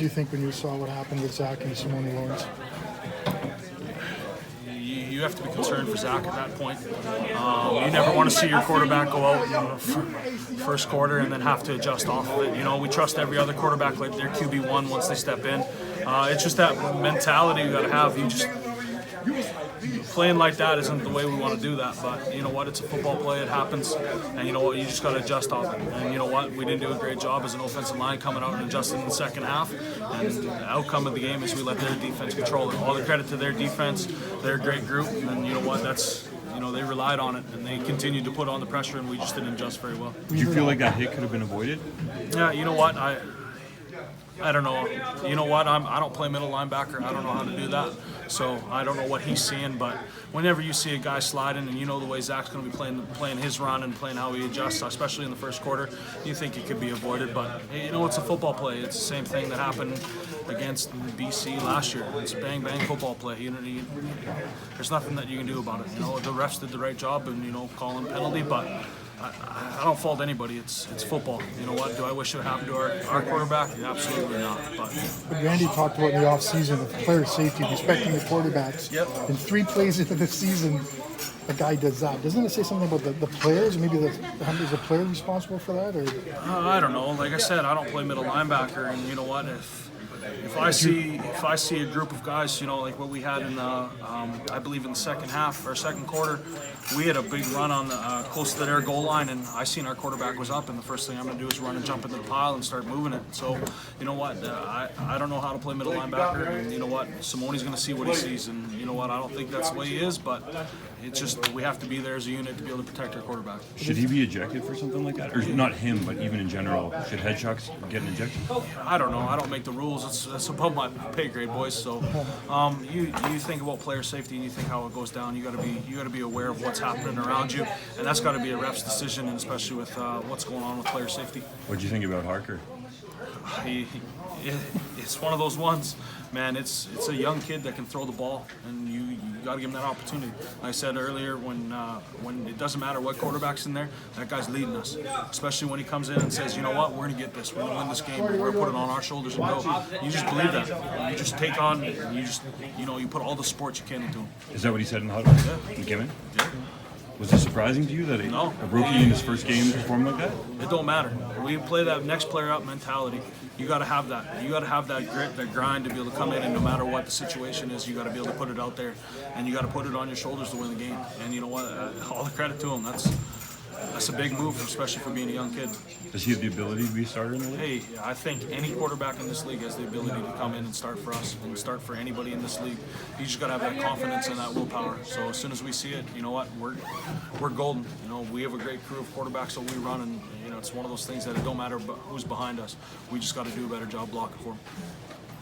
did you think when you saw what happened with Zach and Simone Lawrence? You have to be concerned for Zach at that point. You never want to see your quarterback go out in the first quarter and then have to adjust off of it. You know, we trust every other quarterback like their QB1 once they step in. It's just that mentality you got to have. You just playing like that isn't the way we want to do that. But you know what? It's a football play. It happens, and you know what? You just got to adjust off it. And you know what? We didn't do a great job as an offensive line coming out and adjusting in the second half. And the outcome of the game is we let their defense control it. All the credit to their defense. They're a great group, and you know what? They relied on it, and they continued to put on the pressure, and we just didn't adjust very well. Do you feel like that hit could have been avoided? Yeah, you know what? I don't know. You know what? I don't play middle linebacker. I don't know how to do that. So I don't know what he's seeing. But whenever you see a guy sliding and you know the way Zach's going to be playing his run and playing how he adjusts, especially in the first quarter, you think it could be avoided. But you know, it's a football play. It's the same thing that happened against BC last year. It's bang bang football play. There's nothing that you can do about it. You know, the refs did the right job and calling penalty, but. I don't fault anybody. It's football. You know what? Do I wish it happened to our quarterback? Absolutely not. But Randy talked about in the offseason of player safety, respecting the quarterbacks. Yep. And 3 plays into the season, a guy does that. Doesn't it say something about the players? Maybe is the player responsible for that? Or I don't know. Like I said, I don't play middle linebacker, and you know what? If I see a group of guys, like what we had in the, I believe in the second half or second quarter, we had a big run on the close to their goal line, and I seen our quarterback was up, and the first thing I'm going to do is run and jump into the pile and start moving it. So, you know what? I don't know how to play middle linebacker, and you know what? Simone's going to see what he sees, and you know what? I don't think that's the way he is, but it's just we have to be there as a unit to be able to protect our quarterback. Should he be ejected for something like that, or not him, but even in general? Should head sharks get an ejection? I don't know. I don't make the rules. It's above my pay grade, boys. So, you think about player safety and you think how it goes down. You got to be aware of what's happening around you, and that's got to be a ref's decision, and especially with what's going on with player safety. What do you think about Harker? It's one of those ones, man. It's a young kid that can throw the ball, and you got to give him that opportunity. Like I said earlier, when it doesn't matter what quarterback's in there, that guy's leading us. Especially when he comes in and says, you know what, we're gonna get this. We're gonna win this game. We're gonna put it on our shoulders and go. You just believe that. You just take on. You put all the support you can into him. Is that what he said in the huddle? Yeah. He came in? Yeah. Was it surprising to you that a rookie in his first game performed like that? It don't matter. We play that next player up mentality. You got to have that. You got to have that grit, that grind to be able to come in, and no matter what the situation is, you got to be able to put it out there, and you got to put it on your shoulders to win the game. And you know what? All the credit to him. That's a big move, especially for being a young kid. Does he have the ability to be a starter in the league? Hey, I think any quarterback in this league has the ability to come in and start for us and start for anybody in this league. You just got to have that confidence and that willpower. So as soon as we see it, you know what, we're golden. We have a great crew of quarterbacks that we run, and it's one of those things that it don't matter who's behind us. We just got to do a better job blocking for them.